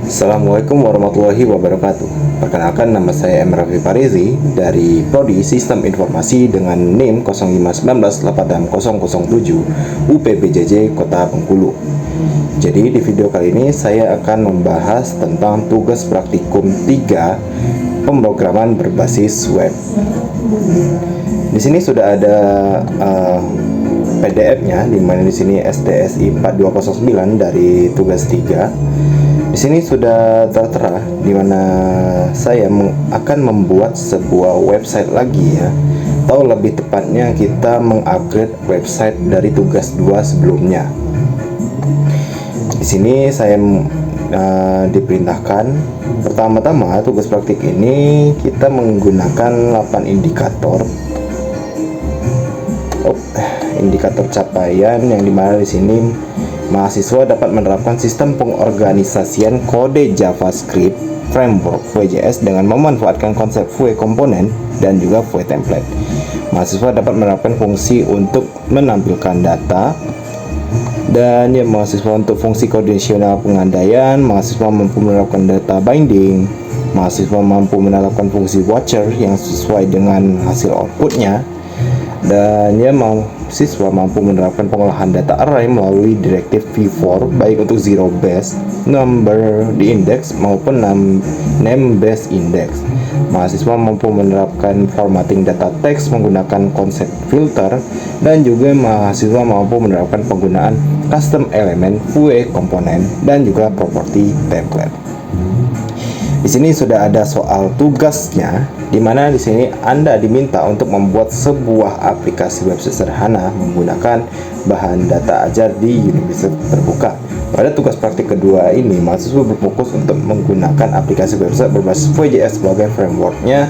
Assalamualaikum warahmatullahi wabarakatuh. Perkenalkan, nama saya M. Raffi Farizi dari Prodi Sistem Informasi dengan NIM 0519860007 UPBJJ Kota Bengkulu. Jadi di video kali ini saya akan membahas tentang tugas praktikum 3 pemrograman berbasis web. Di sini sudah ada PDF-nya, di mana di sini STSI 4209 dari tugas 3. Di sini sudah tertera di mana saya akan membuat sebuah website lagi ya. Atau lebih tepatnya kita mengupgrade website dari tugas 2 sebelumnya. Di sini saya diperintahkan pertama-tama tugas praktik ini kita menggunakan 8 indikator capaian, yang dimana di sini mahasiswa dapat menerapkan sistem pengorganisasian kode JavaScript framework VJS dengan memanfaatkan konsep Vue komponen dan juga Vue template. Mahasiswa dapat menerapkan fungsi untuk menampilkan data, dan ya, mahasiswa untuk fungsi kondisional pengandaian, mahasiswa mampu menerapkan data binding, mahasiswa mampu menerapkan fungsi watcher yang sesuai dengan hasil outputnya, dan ya, mahasiswa mampu menerapkan pengolahan data array melalui direktif v-for baik untuk zero base number di index maupun name base index. Mahasiswa mampu menerapkan formatting data text menggunakan konsep filter, dan juga mahasiswa mampu menerapkan penggunaan custom element Vue komponen dan juga property template. Di sini sudah ada soal tugasnya, di mana di sini Anda diminta untuk membuat sebuah aplikasi web sederhana menggunakan bahan data ajar di universitas terbuka. Pada tugas praktik kedua ini, mahasiswa berfokus untuk menggunakan aplikasi website berbasis VJS sebagai frameworknya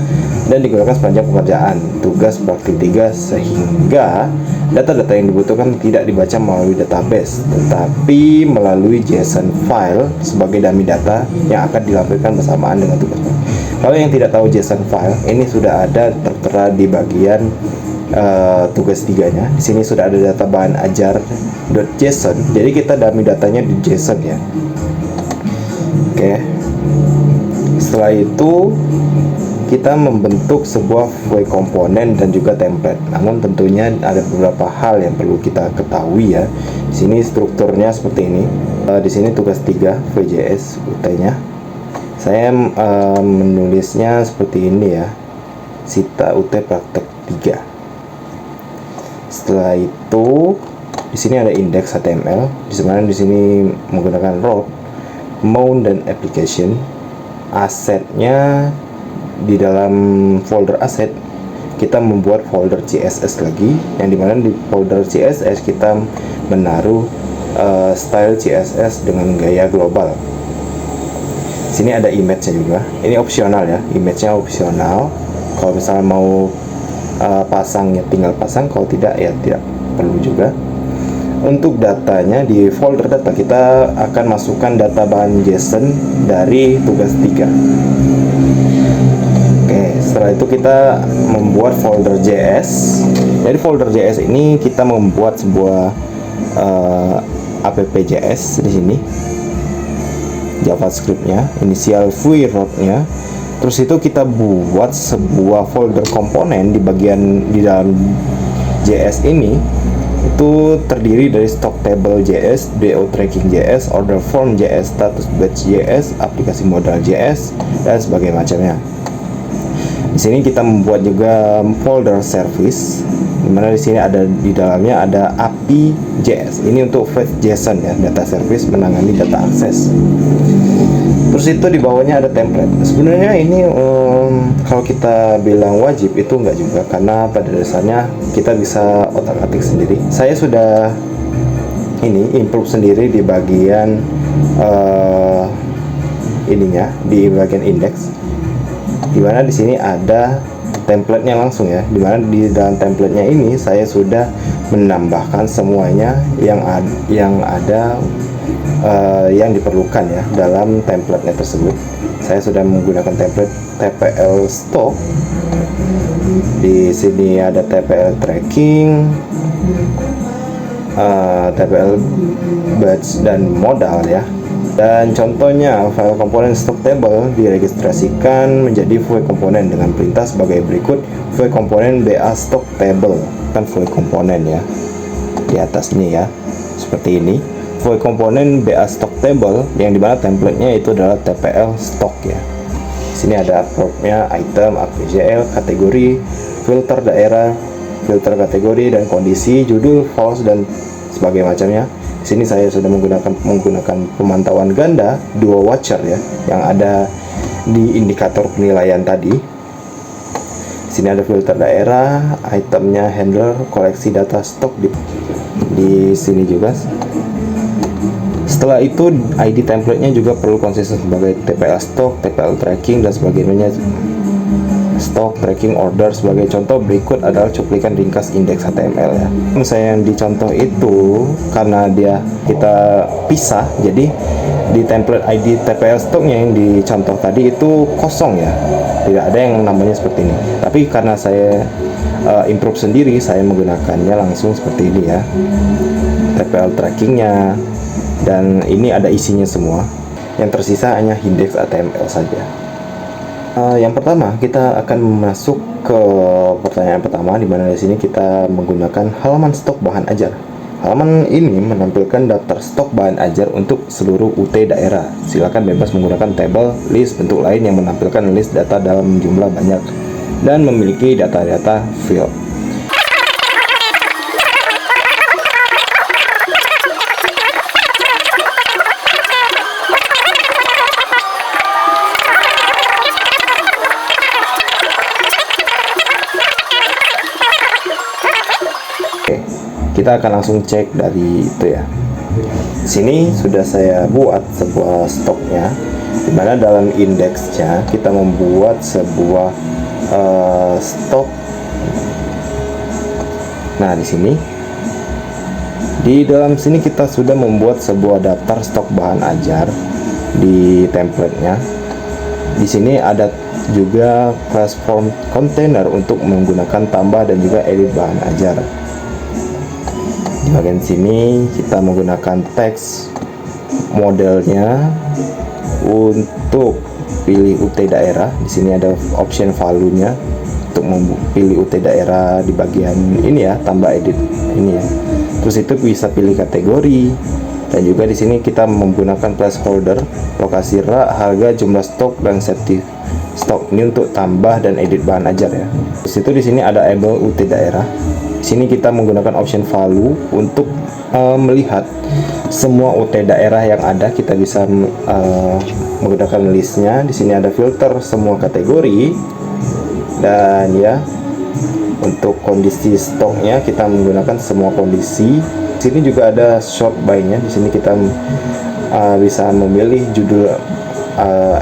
dan digunakan sepanjang pekerjaan tugas praktik 3, sehingga data-data yang dibutuhkan tidak dibaca melalui database, tetapi melalui JSON file sebagai dummy data yang akan dilampirkan bersamaan dengan tugas. Kalau yang tidak tahu JSON file, ini sudah ada tertera di bagian tugas 3-nya. Di sini sudah ada data bahan ajar.json. Jadi kita dummy datanya di JSON ya. Oke. Setelah itu kita membentuk sebuah Vue komponen dan juga template. Namun tentunya ada beberapa hal yang perlu kita ketahui ya. Di sini strukturnya seperti ini. Di sini tugas 3 VJS UT-nya. Saya menulisnya seperti ini ya. Sita UT praktek 3. Setelah itu di sini ada index HTML. Di sini menggunakan root, mount, dan application. Asetnya di dalam folder aset kita membuat folder CSS lagi, yang dimana di folder CSS kita menaruh style CSS dengan gaya global. Sini ada image-nya juga. Ini opsional ya, image-nya opsional. Kalau misalnya mau pasangnya tinggal pasang, kalau tidak ya tidak perlu juga. Untuk datanya di folder data kita akan masukkan data bahan JSON dari tugas 3. Oke, setelah itu kita membuat folder JS. Dari folder JS ini kita membuat sebuah app.js di sini, JavaScript-nya, inisial Vue root-nya. Terus itu kita buat sebuah folder komponen di dalam JS ini. Itu terdiri dari stock table JS, DO tracking JS, order form JS, status batch JS, aplikasi modal JS, dan sebagainya macamnya. Di sini kita membuat juga folder service, dimana di sini ada di dalamnya ada API JS. Ini untuk fetch JSON ya, data service menangani data akses. Terus itu di bawahnya ada template. Sebenarnya ini kalau kita bilang wajib itu enggak juga, karena pada dasarnya kita bisa otak-atik sendiri. Saya sudah improve sendiri di bagian ininya, di bagian index, dimana di sini ada template-nya langsung ya, dimana di dalam template-nya ini saya sudah menambahkan semuanya yang ada yang diperlukan ya dalam template-nya tersebut. Saya sudah menggunakan template TPL stock. Di sini ada TPL tracking, TPL batch dan modal ya. Dan contohnya, file komponen stock table diregistrasikan menjadi VUE komponen dengan perintah sebagai berikut: VUE komponen BA stock table, kan VUE komponen ya, di atasnya ya, seperti ini. VUE komponen BA stock table yang dimana templatenya itu adalah TPL stock ya. Di sini ada prop-nya, item, APJL, kategori, filter daerah, filter kategori dan kondisi, judul, false dan sebagainya macamnya. Di sini saya sudah menggunakan pemantauan ganda duo watcher ya, yang ada di indikator penilaian tadi. Di sini ada filter daerah, itemnya, handler, koleksi data stok di sini juga. Setelah itu ID template-nya juga perlu konsisten sebagai TPL stock, TPL tracking dan sebagainya. Stock tracking order sebagai contoh berikut adalah cuplikan ringkas indeks HTML ya. Misalnya yang dicontoh itu karena kita pisah, jadi di template ID TPL stocknya yang dicontoh tadi itu kosong ya, tidak ada yang namanya seperti ini. Tapi karena saya improve sendiri, saya menggunakannya langsung seperti ini ya, TPL trackingnya, dan ini ada isinya semua. Yang tersisa hanya index HTML saja. Yang pertama kita akan masuk ke pertanyaan pertama, di mana di sini kita menggunakan halaman stok bahan ajar. Halaman ini menampilkan daftar stok bahan ajar untuk seluruh UT daerah. Silakan bebas menggunakan tabel, list, bentuk lain yang menampilkan list data dalam jumlah banyak dan memiliki data-data field. Kita akan langsung cek dari itu ya. Sini sudah saya buat sebuah stoknya, dimana dalam indeksnya kita membuat sebuah stok. Nah, di dalam sini kita sudah membuat sebuah daftar stok bahan ajar di templatenya. Di sini ada juga class form container untuk menggunakan tambah dan juga edit bahan ajar. Di bagian sini kita menggunakan teks modelnya untuk pilih UT daerah. Di sini ada option value-nya untuk memilih UT daerah di bagian ini ya, tambah edit ini ya. Terus itu bisa pilih kategori, dan juga di sini kita menggunakan placeholder, lokasi rak, harga, jumlah stok dan safety stok ini untuk tambah dan edit bahan ajar ya. Terus itu di sini ada able UT daerah. Di sini kita menggunakan option value untuk melihat semua UT daerah yang ada. Kita bisa menggunakan listnya. Di sini ada filter semua kategori, dan ya untuk kondisi stoknya kita menggunakan semua kondisi. Di sini juga ada sort by-nya. Di sini kita bisa memilih judul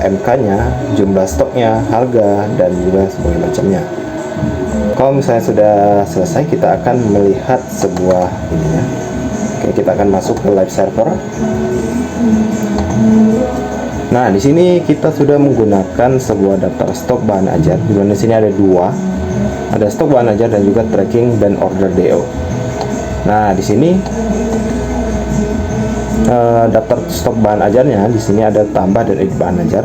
MK-nya, jumlah stoknya, harga, dan juga sebagainya macamnya. Kalau misalnya sudah selesai, kita akan melihat sebuah ininya. Oke, kita akan masuk ke live server. Nah, di sini kita sudah menggunakan sebuah daftar stok bahan ajar. Di mana di sini ada dua, ada stok bahan ajar dan juga tracking dan order DO. Nah, di sini daftar stok bahan ajarnya. Di sini ada tambah dan edit bahan ajar.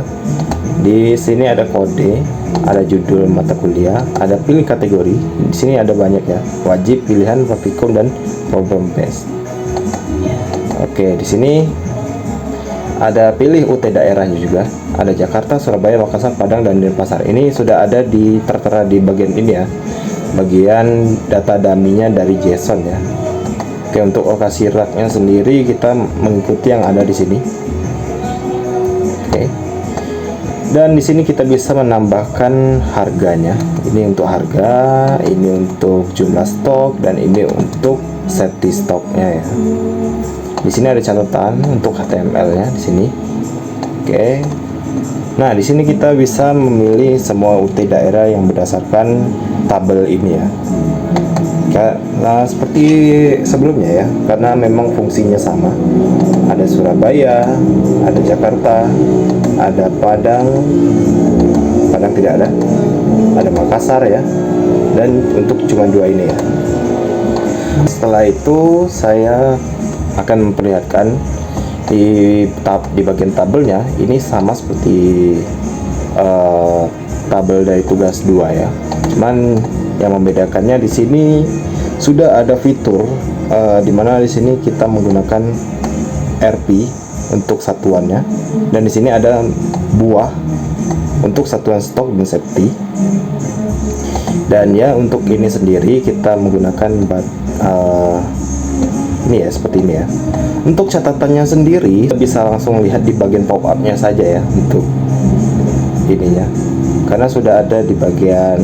Di sini ada kode, ada judul mata kuliah, ada pilih kategori. Di sini ada banyak ya, wajib, pilihan, praktikum, dan problem based. Oke, di sini ada pilih UT daerahnya juga. Ada Jakarta, Surabaya, Makassar, Padang, dan Denpasar. Ini sudah ada tertera di bagian ini ya, bagian data dummy-nya dari JSON ya. Oke, untuk lokasi raknya sendiri kita mengikuti yang ada di sini. Oke. Dan di sini kita bisa menambahkan harganya. Ini untuk harga, ini untuk jumlah stok, dan ini untuk safety stoknya ya. Di sini ada catatan untuk HTML-nya di sini. Oke. Nah, di sini kita bisa memilih semua UT daerah yang berdasarkan tabel ini ya. Nah, seperti sebelumnya ya, karena memang fungsinya sama. Ada Surabaya, ada Jakarta, ada Padang tidak ada Makassar ya, dan untuk cuma dua ini ya. Setelah itu saya akan memperlihatkan Di bagian tabelnya ini sama seperti tabel dari tugas 2 ya. Cuman yang membedakannya di sini sudah ada fitur dimana di sini kita menggunakan RP untuk satuannya, dan di sini ada buah untuk satuan stok dan safety. Dan ya untuk ini sendiri kita menggunakan ini ya, seperti ini ya. Untuk catatannya sendiri bisa langsung lihat di bagian pop up-nya saja ya, untuk ininya, karena sudah ada di bagian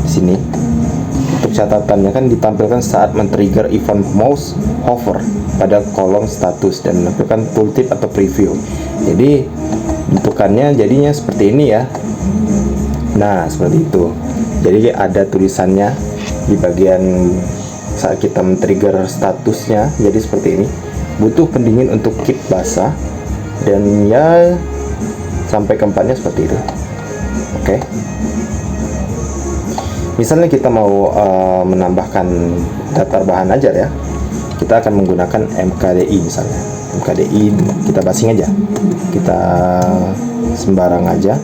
sini. Untuk catatannya kan ditampilkan saat men-trigger event mouse hover pada kolom status dan melakukan tooltip atau preview. Jadi bentukannya jadinya seperti ini ya. Nah, seperti itu. Jadi ada tulisannya di bagian saat kita men-trigger statusnya. Jadi seperti ini. Butuh pendingin untuk keep basah, dan ya sampai keempatnya seperti itu. Oke. Misalnya kita mau menambahkan daftar bahan ajar ya. Kita akan menggunakan MKDI misalnya. MKDI kita basing aja. Kita sembarang aja.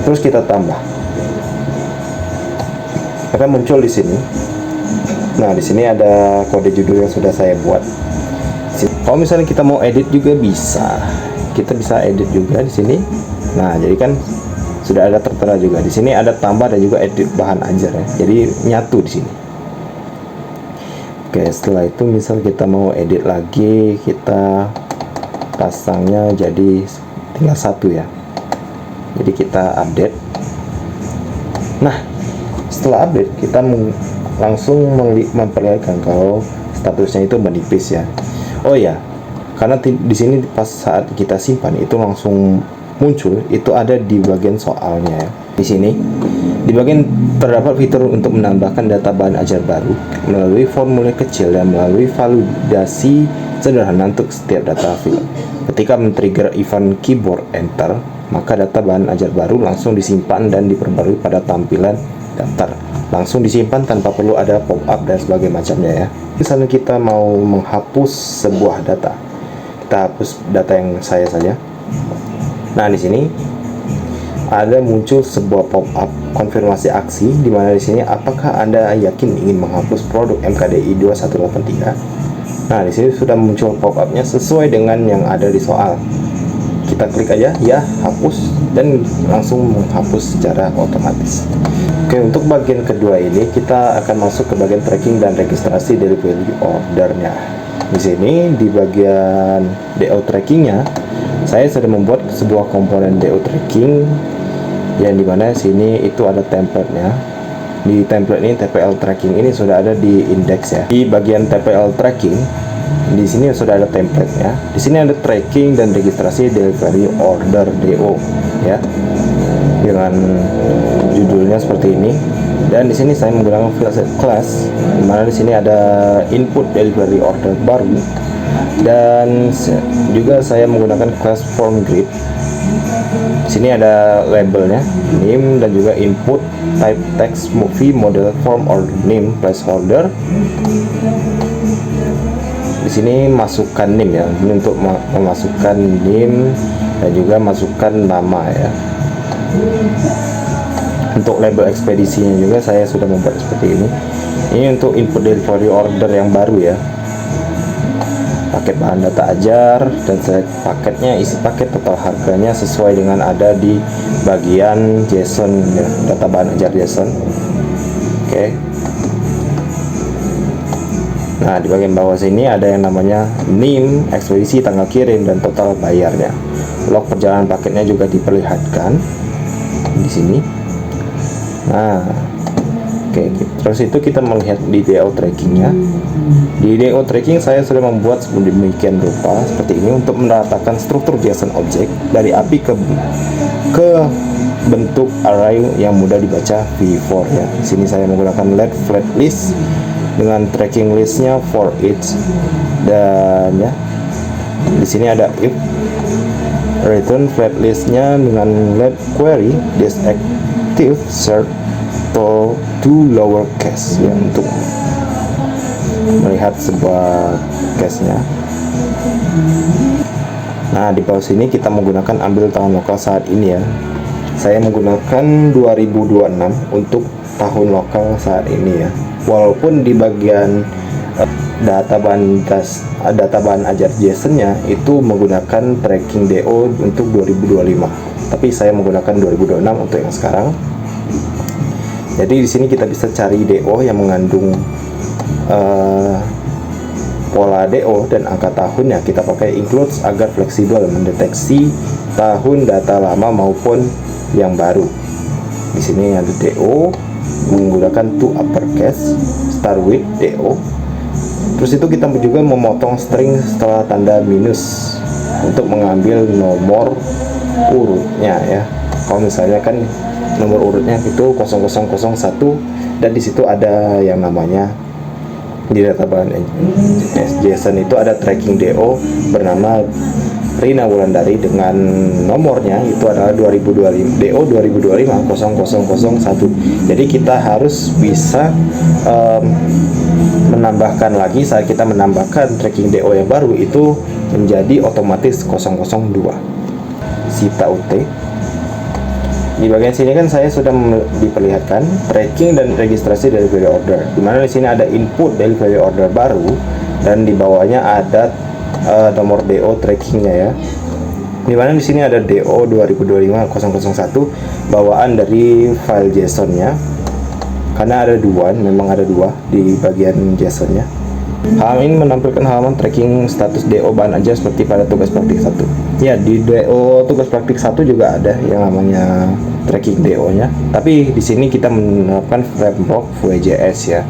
Terus kita tambah, akan muncul di sini. Nah, di sini ada kode judul yang sudah saya buat. Kalau misalnya kita mau edit juga bisa, kita bisa edit juga di sini. Nah, jadi kan sudah ada tertera juga di sini, ada tambah dan juga edit bahan ajar ya. Jadi nyatu di sini. Oke, setelah itu misal kita mau edit lagi, kita pasangnya jadi tinggal satu ya. Jadi kita update. Nah, setelah update kita langsung memperlihatkan kalau statusnya itu menipis ya. Oh ya, karena di sini pas saat kita simpan itu langsung muncul, itu ada di bagian soalnya ya. Di sini di bagian terdapat fitur untuk menambahkan data bahan ajar baru melalui formulir kecil dan melalui validasi sederhana untuk setiap data field. Ketika men-trigger event keyboard enter, maka data bahan ajar baru langsung disimpan dan diperbarui pada tampilan daftar. Langsung disimpan tanpa perlu ada pop-up dan sebagainya macamnya ya. Misalnya kita mau menghapus sebuah data, kita hapus data yang saya saja. Nah, di sini ada muncul sebuah pop-up konfirmasi aksi, di mana di sini apakah Anda yakin ingin menghapus produk MKDI 2183? Nah, di sini sudah muncul pop-up-nya sesuai dengan yang ada di soal. Kita klik aja ya, hapus, dan langsung menghapus secara otomatis. Oke, untuk bagian kedua ini kita akan masuk ke bagian tracking dan registrasi delivery ordernya. Di sini di bagian DO trackingnya, saya sudah membuat sebuah komponen DO tracking yang dimana sini itu ada template-nya. Di template ini TPL tracking ini sudah ada di index ya. Di bagian TPL tracking di sini sudah ada template-nya. Di sini ada tracking dan registrasi delivery order DO ya, dengan judulnya seperti ini. Dan di sini saya menggunakan field set class, di mana di sini ada input delivery order baru, dan juga saya menggunakan class form grid. Di sini ada labelnya, name, dan juga input type text movie model form or name placeholder. Di sini masukkan name ya, ini untuk memasukkan name dan juga masukkan nama ya. Untuk label ekspedisinya juga saya sudah membuat seperti ini. Ini untuk input delivery order yang baru ya. Paket bahan data ajar, dan paketnya, isi paket, total harganya sesuai dengan ada di bagian JSON ya, data bahan ajar JSON. Oke. Nah, di bagian bawah sini ada yang namanya name, ekspedisi, tanggal kirim, dan total bayarnya. Log perjalanan paketnya juga diperlihatkan di sini. Nah, oke, terus itu kita melihat di DO trackingnya. Di DO tracking saya sudah membuat sedemikian rupa seperti ini untuk meratakan struktur JSON objek dari API ke bentuk array yang mudah dibaca V4 ya. Di sini saya menggunakan let flat list dengan tracking listnya for each, dan ya di sini ada if return flat listnya dengan let query disactive search to lower cache ya, untuk melihat sebuah cache-nya. Nah, di bawah sini kita menggunakan ambil tahun lokal saat ini ya. Saya menggunakan 2026 untuk tahun lokal saat ini ya. Walaupun di bagian data bahan ajar JSON-nya itu menggunakan tracking DO untuk 2025. Tapi saya menggunakan 2026 untuk yang sekarang. Jadi di sini kita bisa cari DO yang mengandung pola DO dan angka tahunnya. Kita pakai includes agar fleksibel mendeteksi tahun data lama maupun yang baru. Di sini ada DO menggunakan to uppercase start with DO. Terus itu kita juga memotong string setelah tanda minus untuk mengambil nomor urutnya ya. Kalau misalnya kan nomor urutnya itu 0001 dan di situ ada yang namanya di data bahan JSON itu ada tracking DO bernama Rina Wulandari dengan nomornya itu adalah 2025 DO 2025 0001. Jadi kita harus bisa menambahkan lagi, saat kita menambahkan tracking DO yang baru itu menjadi otomatis 002. Sita UT. Di bagian sini kan saya sudah diperlihatkan tracking dan registrasi dari value order, dimana di sini ada input dari value order baru dan di bawahnya ada nomor DO trackingnya ya. Dimana di sini ada DO 2025-001 bawaan dari file JSON-nya, karena ada dua, memang ada dua di bagian JSON-nya. Halaman ini menampilkan halaman tracking status DO bahan ajar seperti pada tugas praktik 1. Ya, di DO tugas praktik 1 juga ada yang namanya tracking DO-nya. Tapi di sini kita menerapkan framework VJS ya.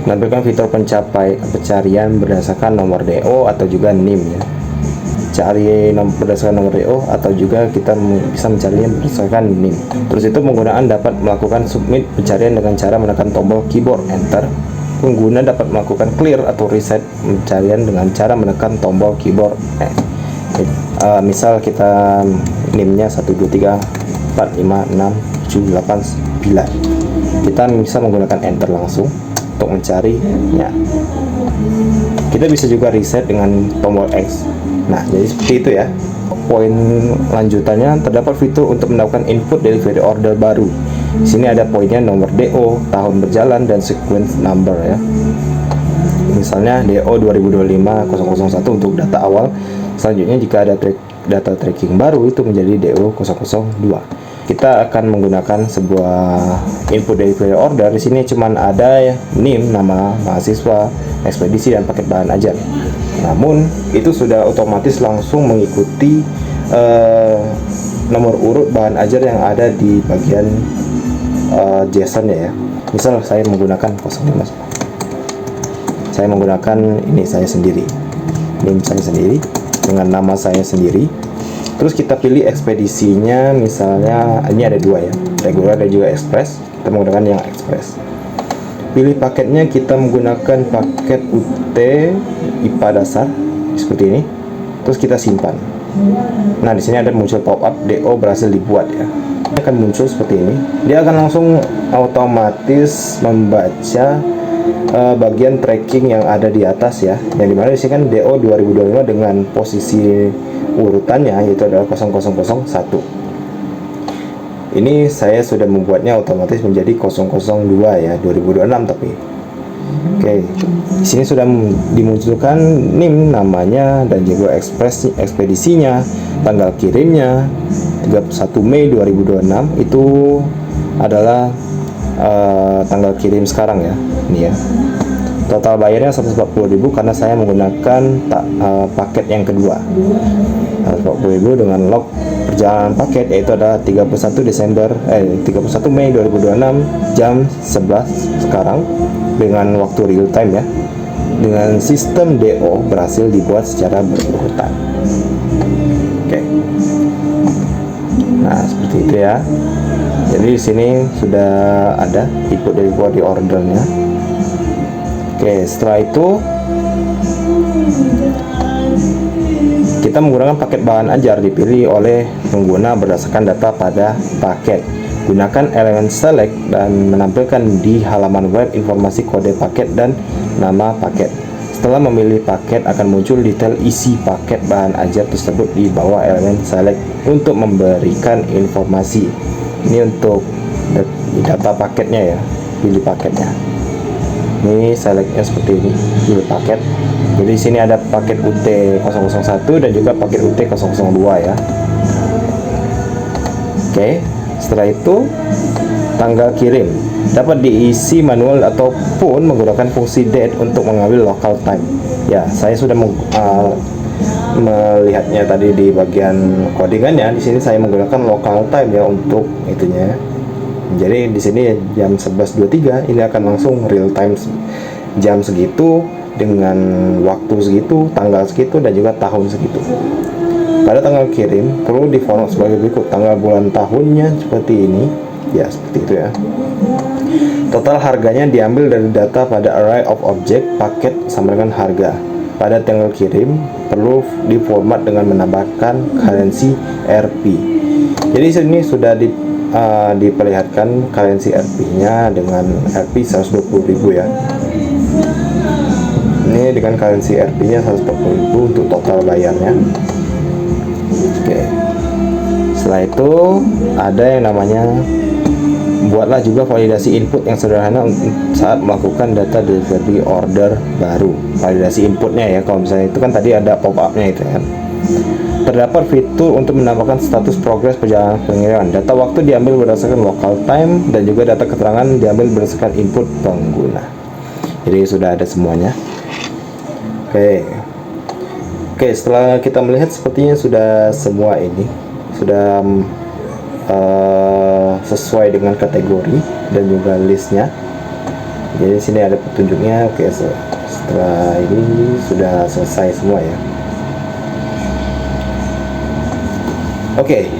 Menampilkan fitur pencarian berdasarkan nomor DO atau juga NIM ya. Cari berdasarkan nomor DO atau juga kita bisa mencarinya berdasarkan NIM. Terus itu penggunaan dapat melakukan submit pencarian dengan cara menekan tombol keyboard enter. Pengguna dapat melakukan clear atau reset pencarian dengan cara menekan tombol keyboard misal kita NIM-nya 123456789, kita bisa menggunakan enter langsung untuk mencarinya. Kita bisa juga reset dengan tombol X. Nah, jadi seperti itu ya. Poin lanjutannya, terdapat fitur untuk mendapatkan input dari value order baru. Di sini ada poinnya nomor DO, tahun berjalan, dan sequence number ya. Misalnya DO 2025-001 untuk data awal. Selanjutnya jika ada data tracking baru itu menjadi DO 002. Kita akan menggunakan sebuah input dari value order. Di sini cuman ada ya, NIM, nama mahasiswa, ekspedisi, dan paket bahan ajar. Namun itu sudah otomatis langsung mengikuti nomor urut bahan ajar yang ada di bagian JSON ya. Misal saya menggunakan 05, saya menggunakan ini saya sendiri, NIM saya sendiri dengan nama saya sendiri. Terus kita pilih ekspedisinya, misalnya ini ada dua ya, regular dan juga express. Kita menggunakan yang express. Pilih paketnya, kita menggunakan paket UT IPA dasar seperti ini. Terus kita simpan. Nah, di sini ada muncul pop-up DO berhasil dibuat ya. Ini akan muncul seperti ini. Dia akan langsung otomatis membaca bagian tracking yang ada di atas ya. Yang dimana di sini kan DO 2025 dengan posisi urutannya yaitu adalah 0001. Ini saya sudah membuatnya otomatis menjadi 002 ya, 2026 tapi. Oke, di sini sudah dimunculkan NIM namanya dan juga ekspedisinya, tanggal kirimnya 31 Mei 2026 itu adalah tanggal kirim sekarang ya. Ini ya. Total bayarnya 140.000 karena saya menggunakan paket yang kedua. 140.000 dengan log perjalanan paket yaitu adalah 31 Mei 2026 jam 11 sekarang dengan waktu real time ya. Dengan sistem DO berhasil dibuat secara berurutan. Oke. Nah, seperti itu ya. Jadi di sini sudah ada input dari body ordernya. Oke, setelah itu Kita menggunakan paket bahan ajar dipilih oleh pengguna berdasarkan data pada paket. Gunakan elemen select dan menampilkan di halaman web informasi kode paket dan nama paket. Setelah memilih paket, akan muncul detail isi paket bahan ajar tersebut di bawah elemen select untuk memberikan informasi. Ini untuk data paketnya ya, pilih paketnya. Ini selectnya seperti ini, pilih paket. Jadi sini ada paket UT001 dan juga paket UT002 ya. Oke, setelah itu tanggal kirim dapat diisi manual ataupun menggunakan fungsi date untuk mengambil local time. Ya, saya sudah melihatnya tadi di bagian codingannya. Di sini saya menggunakan local time ya untuk itunya. Jadi di sini jam 11.23 ini akan langsung real time jam segitu dengan waktu segitu, tanggal segitu dan juga tahun segitu. Pada tanggal kirim perlu diformat sebagai berikut: tanggal, bulan, tahunnya seperti ini. Ya, seperti itu ya. Total harganya diambil dari data pada array of object paket sama dengan harga. Pada tanggal kirim perlu diformat dengan menambahkan currency Rp. Jadi sini sudah diperlihatkan currency Rp-nya dengan Rp 120.000 ya. Ini dengan currency Rp-nya 140.000 untuk total bayarnya. Oke. Setelah itu ada yang namanya buatlah juga validasi input yang sederhana saat melakukan data delivery order baru. Validasi inputnya ya, kalau misalnya itu kan tadi ada pop-up-nya itu kan. Terdapat fitur untuk menambahkan status progres perjalanan pengiriman. Data waktu diambil berdasarkan local time dan juga data keterangan diambil berdasarkan input pengguna. Jadi sudah ada semuanya. Oke, setelah kita melihat sepertinya sudah semua ini sudah sesuai dengan kategori dan juga listnya. Jadi sini ada petunjuknya. Oke, setelah ini sudah selesai semua ya. Oke,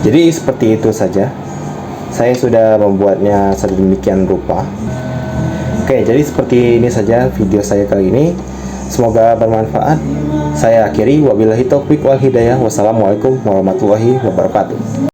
jadi seperti itu saja. Saya sudah membuatnya sedemikian rupa. Oke, jadi seperti ini saja video saya kali ini. Semoga bermanfaat. Saya akhiri, wabillahi taufiq wal hidayah. Wassalamualaikum warahmatullahi wabarakatuh.